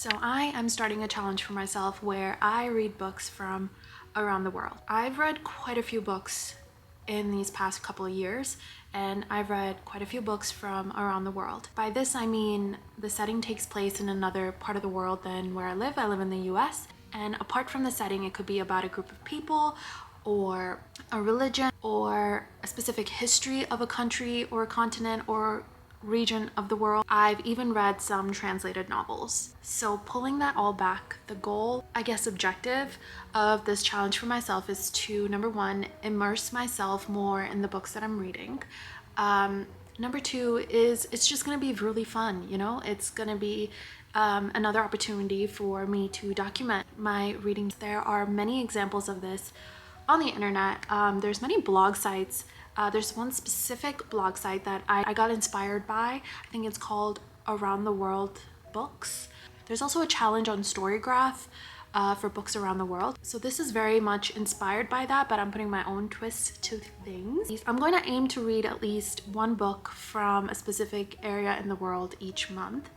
So I am starting a challenge for myself where I read books from around the world. I've read quite a few books in these past couple of years, and I've read quite a few books from around the world. By this I mean the setting takes place in another part of the world than where I live. I live in the US, and apart from the setting, it could be about a group of people or a religion or a specific history of a country or a continent or region of the world. I've even read some translated novels. So pulling that all back, the goal, I guess objective of this challenge for myself is to, number one, immerse myself more in the books that I'm reading. Number two is it's just gonna be really fun, you know? It's gonna be another opportunity for me to document my reading. There are many examples of this on the internet. There's many blog sites. There's one specific blog site that I got inspired by. I think it's called Around the World Books. There's also a challenge on Storygraph for books around the world. So this is very much inspired by that, but I'm putting my own twist to things. I'm going to aim to read at least one book from a specific area in the world each month.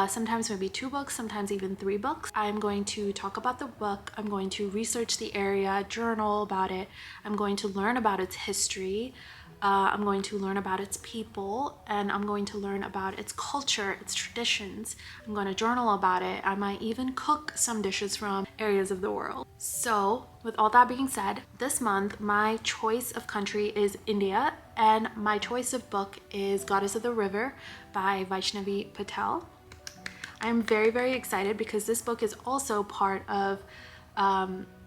Sometimes maybe 2 books, sometimes even 3 books. I'm going to talk about the book. I'm going to research the area, journal about it. I'm going to learn about its history. I'm going to learn about its people, and I'm going to learn about its culture, its traditions. I'm going to journal about it. I might even cook some dishes from areas of the world. So with all that being said, this month my choice of country is India, and my choice of book is Goddess of the River by Vaishnavi Patel. I'm very, very excited because this book is also part of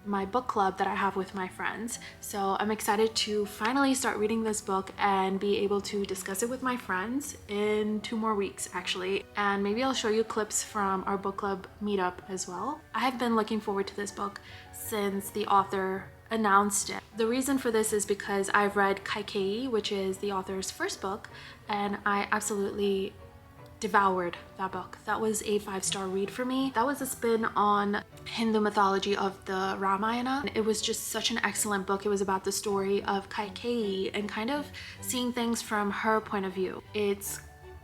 my book club that I have with my friends. So I'm excited to finally start reading this book and be able to discuss it with my friends in 2 more weeks actually. And maybe I'll show you clips from our book club meetup as well. I have been looking forward to this book since the author announced it. The reason for this is because I've read Kaikeyi, which is the author's first book, and I absolutely devoured that book. That was a 5-star read for me. That was a spin on Hindu mythology of the Ramayana. It was just such an excellent book. It was about the story of Kaikeyi and kind of seeing things from her point of view. It's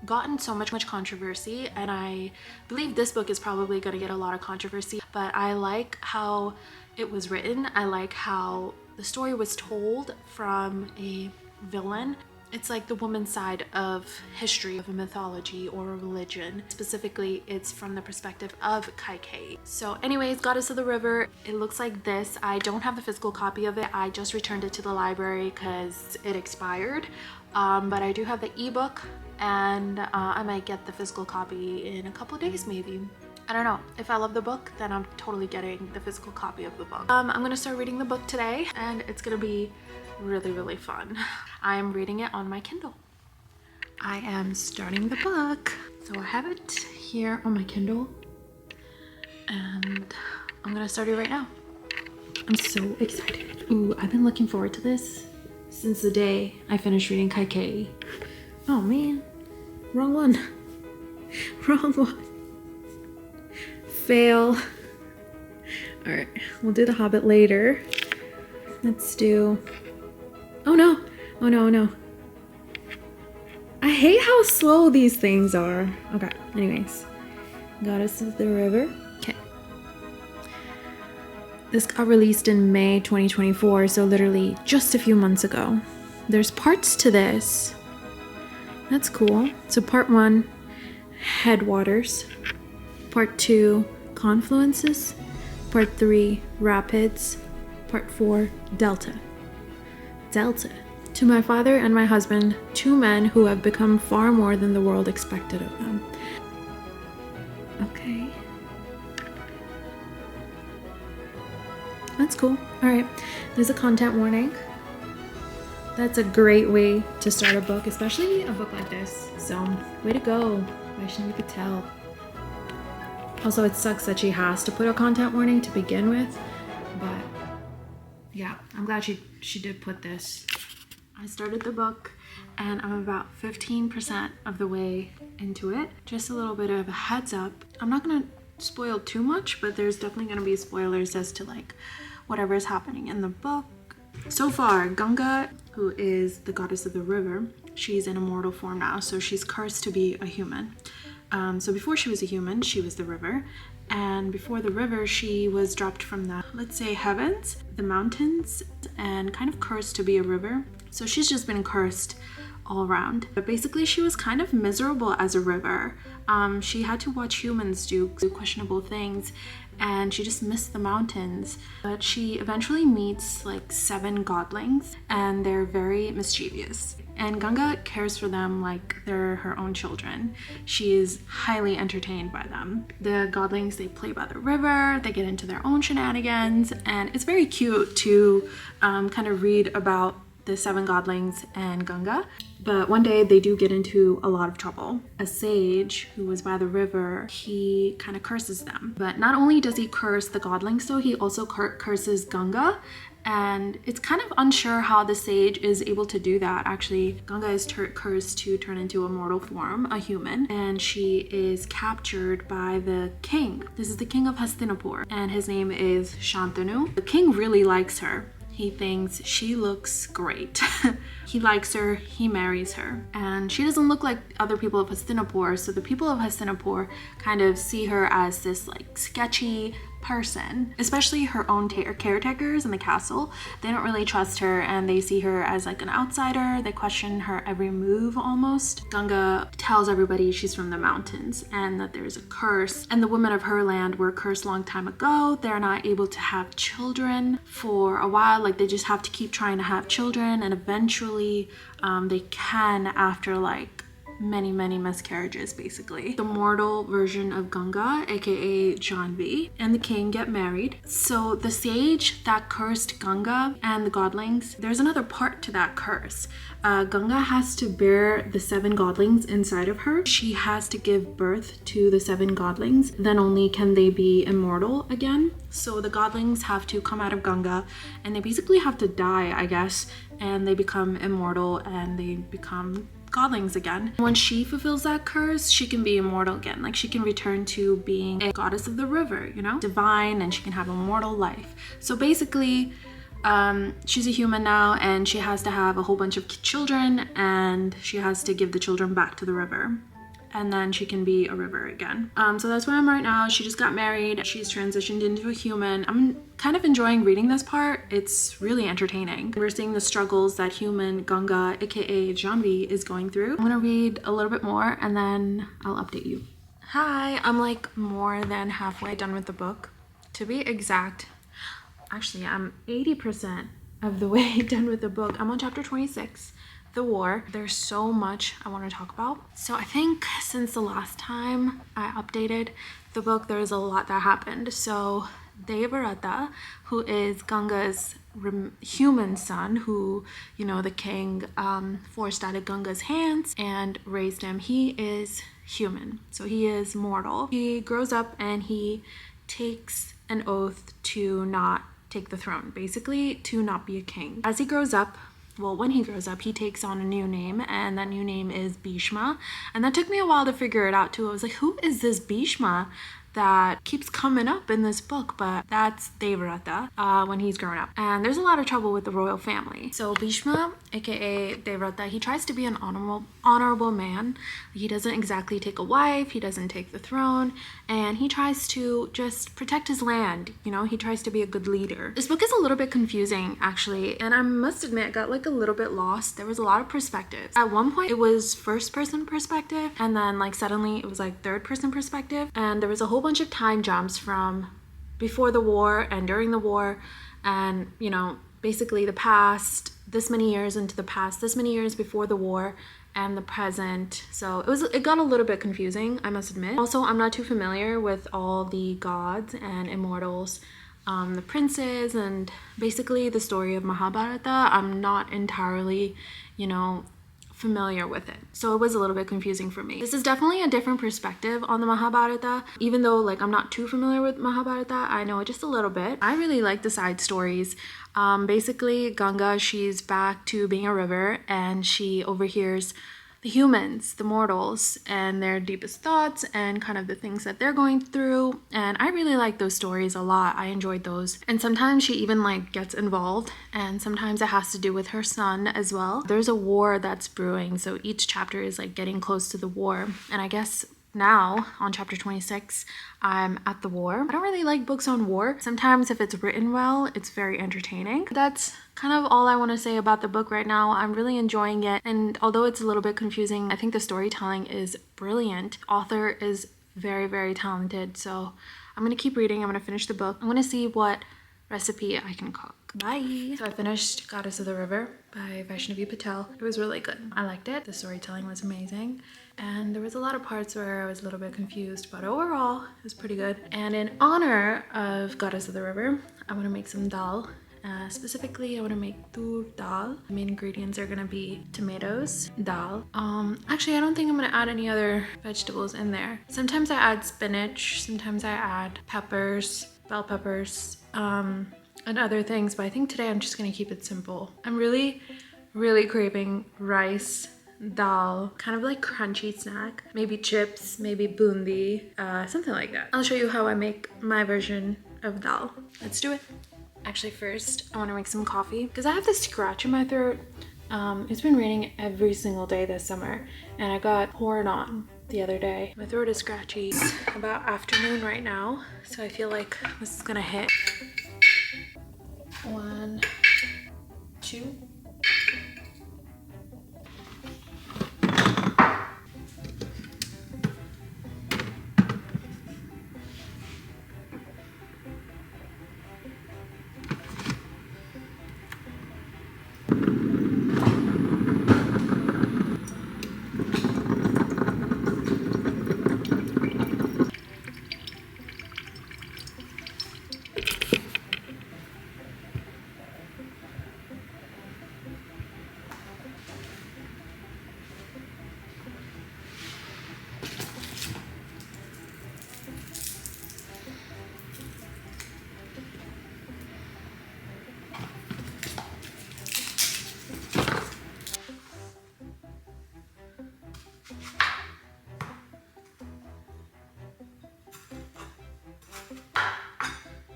gotten so much controversy, and I believe this book is probably going to get a lot of controversy, but I like how it was written. I like how the story was told from a villain. It's like the woman's side of history of a mythology or a religion. Specifically, it's from the perspective of Kaikeyi. So anyways, Goddess of the River, it looks like this. I don't have the physical copy of it. I just returned it to the library because it expired. But I do have the ebook, and I might get the physical copy in a couple of days maybe. I don't know. If I love the book, then I'm totally getting the physical copy of the book. I'm gonna start reading the book today, and it's gonna be really, really fun. I am reading it on my Kindle. I am starting the book. So I have it here on my Kindle, and I'm gonna start it right now. I'm so excited. Ooh, I've been looking forward to this since the day I finished reading Kaikeyi. Oh man, wrong one. Wrong one. Fail. All right, we'll do The Hobbit later. Let's do, oh no, oh no, no. I hate how slow these things are. Okay, anyways. Goddess of the River. Okay. This got released in May 2024, so literally just a few months ago. There's parts to this. That's cool. So part 1, headwaters. Part 2, confluences. Part 3, rapids. Part 4, delta. Delta. To my father and my husband, 2 men who have become far more than the world expected of them. Okay. That's cool. All right. There's a content warning. That's a great way to start a book, especially a book like this. So, way to go, Vaishnavi Patel. Also, it sucks that she has to put a content warning to begin with, but yeah, I'm glad she did put this. I started the book and I'm about 15% of the way into it. Just a little bit of a heads up. I'm not gonna spoil too much, but there's definitely gonna be spoilers as to like whatever is happening in the book. So far, Ganga, who is the goddess of the river, she's in immortal form now, so she's cursed to be a human. So before she was a human, she was the river. And before the river, she was dropped from the, let's say, heavens, the mountains, and kind of cursed to be a river. So she's just been cursed all around. But basically, she was kind of miserable as a river. She had to watch humans do questionable things, and she just missed the mountains. But she eventually meets like 7 godlings, and they're very mischievous. And Ganga cares for them like they're her own children. She is highly entertained by them. The godlings, they play by the river, they get into their own shenanigans, and it's very cute to kind of read about the 7 godlings and Ganga. But one day they do get into a lot of trouble. A sage who was by the river, he kind of curses them. But not only does he curse the godlings though, he also curses Ganga. And it's kind of unsure how the sage is able to do that. Actually, Ganga is cursed to turn into a mortal form, a human, and she is captured by the king. This is the king of Hastinapur, and his name is Shantanu. The king really likes her. He thinks she looks great. He likes her, he marries her. And she doesn't look like other people of Hastinapur, so the people of Hastinapur kind of see her as this like sketchy person, especially her own caretakers in the castle. They don't really trust her, and they see her as like an outsider. They question her every move almost. Ganga tells everybody she's from the mountains and that there's a curse, and the women of her land were cursed long time ago. They're not able to have children for a while. Like they just have to keep trying to have children, and eventually they can after like many miscarriages. Basically the mortal version of Ganga, aka Janvi, and the king get married. So the sage that cursed Ganga and the godlings, there's another part to that curse. Ganga has to bear the 7 godlings inside of her. She has to give birth to the 7 godlings, then only can they be immortal again. So the godlings have to come out of Ganga, and they basically have to die, I guess, and they become immortal and they become godlings again. When she fulfills that curse, she can be immortal again. Like she can return to being a goddess of the river, you know, divine, and she can have a mortal life. So basically she's a human now, and she has to have a whole bunch of children, and she has to give the children back to the river, and then she can be a river again. So that's where I'm right now. She just got married. She's transitioned into a human. I'm kind of enjoying reading this part. It's really entertaining. We're seeing the struggles that human Ganga, aka Janvi, is going through. I'm gonna read a little bit more and then I'll update you. Hi, I'm like more than halfway done with the book. To be exact, actually I'm 80% of the way done with the book. I'm on chapter 26. The war. There's so much I want to talk about. So I think since the last time I updated the book, there's a lot that happened. So Devarata, who is Ganga's human son, who, you know, the king forced out of Ganga's hands and raised him, he is human. So he is mortal. He grows up and he takes an oath to not take the throne, basically to not be a king. As he grows up, well, when he grows up, he takes on a new name, and that new name is Bhishma. And that took me a while to figure it out too. I was like, who is this Bhishma that keeps coming up in this book? But that's Devrata when he's grown up. And there's a lot of trouble with the royal family. So Bhishma, aka Devrata, he tries to be an honorable man. He doesn't exactly take a wife, he doesn't take the throne, and he tries to just protect his land. You know, he tries to be a good leader. This book is a little bit confusing actually, and I must admit I got like a little bit lost. There was a lot of perspectives. At one point it was first person perspective, and then like suddenly it was like third person perspective, and there was a whole bunch of time jumps from before the war and during the war, and you know, basically the past, this many years into the past, this many years before the war, and the present. So it got a little bit confusing, I must admit. Also, I'm not too familiar with all the gods and immortals, the princes, and basically the story of Mahabharata. I'm not entirely, you know, familiar with it, so it was a little bit confusing for me. This is definitely a different perspective on the Mahabharata. Even though like I'm not too familiar with Mahabharata, I know just a little bit. I really like the side stories. Basically Ganga, she's back to being a river, and she overhears the humans, the mortals, and their deepest thoughts and kind of the things that they're going through. And I really like those stories a lot. I enjoyed those. And sometimes she even like gets involved, and sometimes it has to do with her son as well. There's a war that's brewing, so each chapter is like getting close to the war. And I guess now on chapter 26, I'm at the war. I don't really like books on war. Sometimes if it's written well, it's very entertaining. That's kind of all I want to say about the book right now. I'm really enjoying it, and although it's a little bit confusing, I think the storytelling is brilliant. Author is very, very talented, so I'm gonna keep reading. I'm gonna finish the book. I'm gonna see what recipe I can cook. Bye. So I finished Goddess of the River by Vaishnavi Patel. It was really good. I liked it. The storytelling was amazing. And there was a lot of parts where I was a little bit confused, but overall it was pretty good. And in honor of Goddess of the River, I want to make some dal. Specifically, I want to make tur dal. The main ingredients are going to be tomatoes, dal. Actually, I don't think I'm going to add any other vegetables in there. Sometimes I add spinach, sometimes I add peppers, bell peppers, and other things, but I think today I'm just gonna keep it simple. I'm really craving rice, dal, kind of like crunchy snack, maybe chips, maybe bundi, something like that. I'll show you how I make my version of dal. Let's do it. Actually, first I want to make some coffee because I have this scratch in my throat. It's been raining every single day this summer, and I got poured on the other day. My throat is scratchy. It's about afternoon right now, so I feel like this is gonna hit. 1, 2.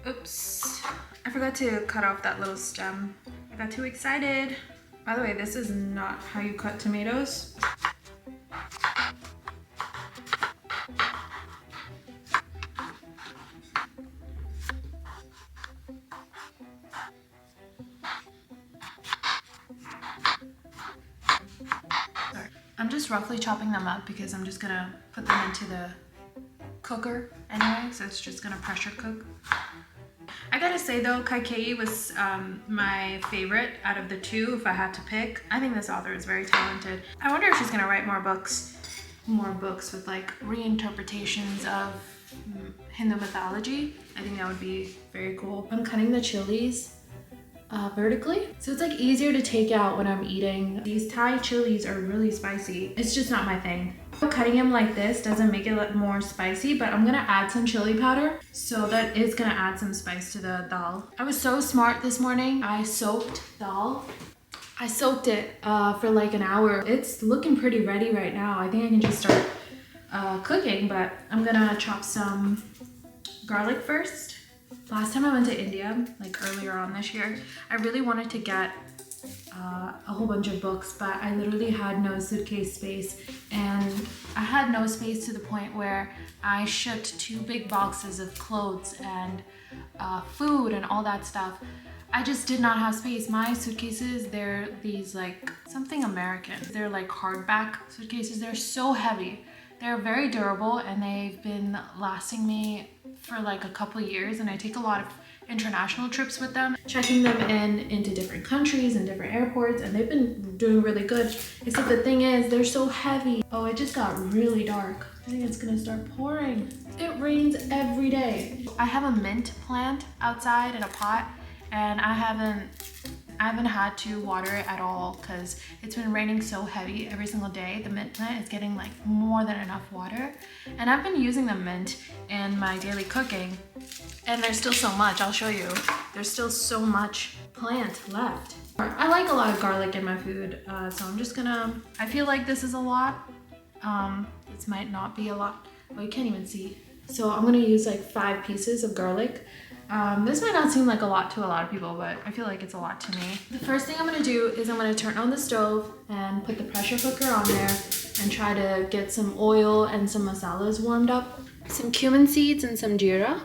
Oops, I forgot to cut off that little stem. I got too excited. By the way, this is not how you cut tomatoes. Sorry. I'm just roughly chopping them up because I'm just gonna put them into the cooker anyway, so it's just gonna pressure cook. I gotta say though, Kaikeyi was my favorite out of the two if I had to pick. I think this author is very talented. I wonder if she's gonna write more books with like reinterpretations of Hindu mythology. I think that would be very cool. I'm cutting the chilies vertically, so it's like easier to take out when I'm eating. These Thai chilies are really spicy. It's just not my thing. Cutting them like this doesn't make it look more spicy, but I'm gonna add some chili powder, so that is gonna add some spice to the dal. I was so smart this morning. I soaked dal. I soaked it for like an hour. It's looking pretty ready right now. I think I can just start cooking, but I'm gonna chop some garlic first. Last time I went to India, like earlier on this year, I really wanted to get a whole bunch of books, but I literally had no suitcase space, and I had no space to the point where I shipped 2 big boxes of clothes and food and all that stuff. I just did not have space. My suitcases, they're these like something American. They're like hardback suitcases. They're so heavy. They're very durable, and they've been lasting me for like a couple years, and I take a lot of international trips with them, checking them into different countries and different airports, and they've been doing really good. Except the thing is, they're so heavy. Oh, it just got really dark. I think it's gonna start pouring. It rains every day. I have a mint plant outside in a pot, and I haven't had to water it at all because it's been raining so heavy every single day. The mint plant is getting like more than enough water, and I've been using the mint in my daily cooking, and there's still so much. I'll show you. There's still so much plant left. I like a lot of garlic in my food, so I'm just gonna, I feel like this is a lot. This might not be a lot. Oh, you can't even see. So I'm gonna use like 5 pieces of garlic. This might not seem like a lot to a lot of people, but I feel like it's a lot to me. The first thing I'm gonna do is I'm gonna turn on the stove and put the pressure cooker on there, and try to get some oil and some masalas warmed up. Some cumin seeds and some jeera.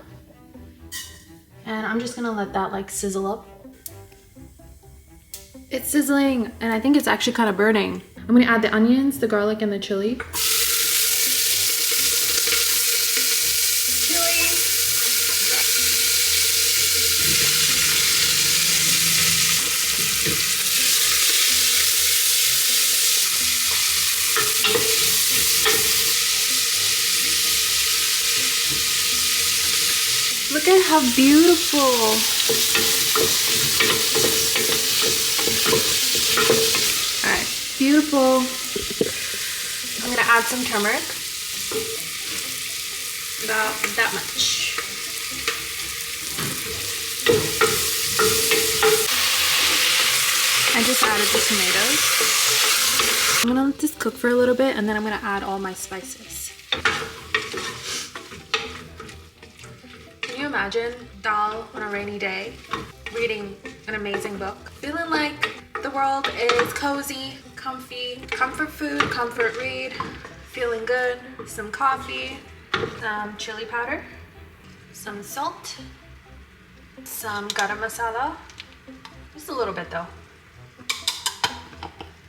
And I'm just gonna let that like sizzle up. It's sizzling and I think it's actually kind of burning. I'm gonna add the onions, the garlic, and the chili. Look at how beautiful. All right, beautiful. I'm gonna add some turmeric. About that much. I just added the tomatoes. I'm gonna let this cook for a little bit and then I'm gonna add all my spices. Can you imagine dal on a rainy day, reading an amazing book, feeling like the world is cozy, comfy, comfort food, comfort read, feeling good, some coffee, some chili powder, some salt, some garam masala, just a little bit though.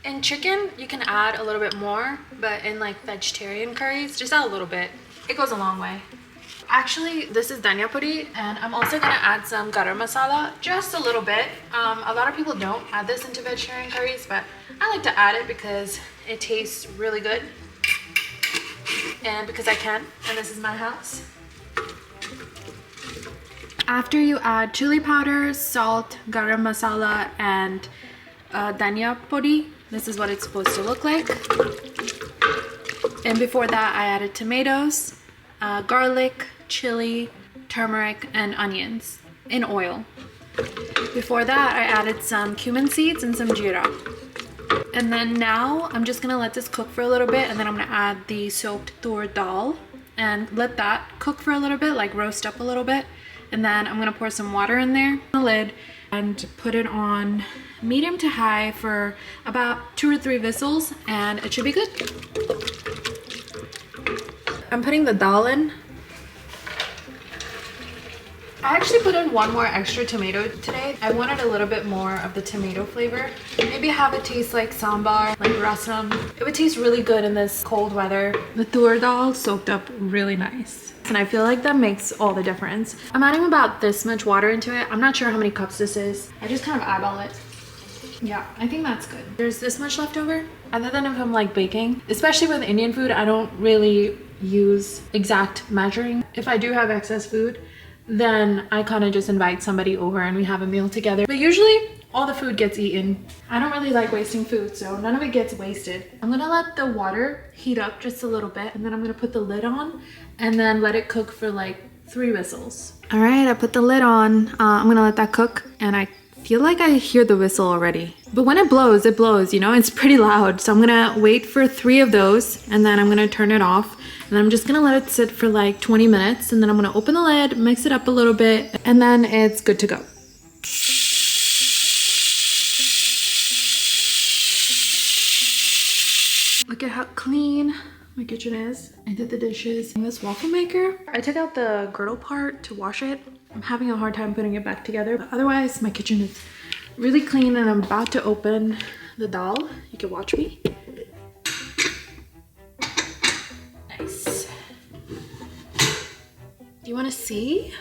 In chicken, you can add a little bit more, but in like vegetarian curries, just add a little bit. It goes a long way. Actually, this is dhania puri, and I'm also gonna add some garam masala, just a little bit. A lot of people don't add this into vegetarian curries, but I like to add it because it tastes really good. And because I can, and this is my house. After you add chili powder, salt, garam masala, and dhania puri, this is what it's supposed to look like. And before that, I added tomatoes, garlic, chili, turmeric, and onions in oil. Before that, I added some cumin seeds and some jeera. And then now I'm just gonna let this cook for a little bit, and then I'm gonna add the soaked tur dal and let that cook for a little bit, like roast up a little bit. And then I'm gonna pour some water in there, the lid, and put it on medium to high for about 2 or 3 whistles, and it should be good. I'm putting the dal in. I actually put in 1 more extra tomato today. I wanted a little bit more of the tomato flavor. Maybe have it taste like sambar, like rasam. It would taste really good in this cold weather. The tur dal soaked up really nice. And I feel like that makes all the difference. I'm adding about this much water into it. I'm not sure how many cups this is. I just kind of eyeball it. Yeah, I think that's good. There's this much left over. Other than if I'm like baking, especially with Indian food, I don't really use exact measuring. If I do have excess food, then I kind of just invite somebody over and we have a meal together. But usually all the food gets eaten. I don't really like wasting food, so none of it gets wasted. I'm gonna let the water heat up just a little bit, and then I'm gonna put the lid on and then let it cook for like 3 whistles. All right, I put the lid on. I'm gonna let that cook, and I feel like I hear the whistle already. But when it blows, you know, it's pretty loud. So I'm gonna wait for 3 of those, and then I'm gonna turn it off. And I'm just gonna let it sit for like 20 minutes, and then I'm gonna open the lid, mix it up a little bit, and then it's good to go. Look at how clean my kitchen is. I did the dishes in this waffle maker. I took out the girdle part to wash it. I'm having a hard time putting it back together, but otherwise my kitchen is really clean, and I'm about to open the dal. You can watch me. Nice. Do you want to see?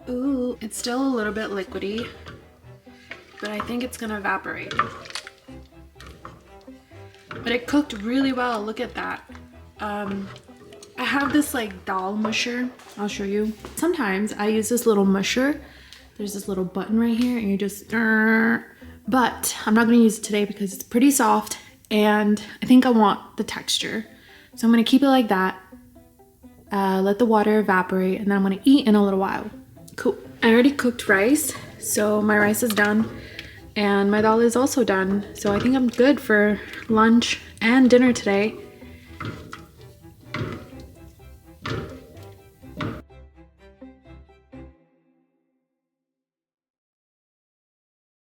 Ooh, it's still a little bit liquidy, but I think it's gonna evaporate. But it cooked really well. Look at that. I have this like dal musher. I'll show you. Sometimes I use this little musher. There's this little button right here, and you just but I'm not going to use it today because it's pretty soft, and I think I want the texture. So I'm going to keep it like that. Let the water evaporate, and then I'm going to eat in a little while. Cool. I already cooked rice, so my rice is done. And my dal is also done, so I think I'm good for lunch and dinner today.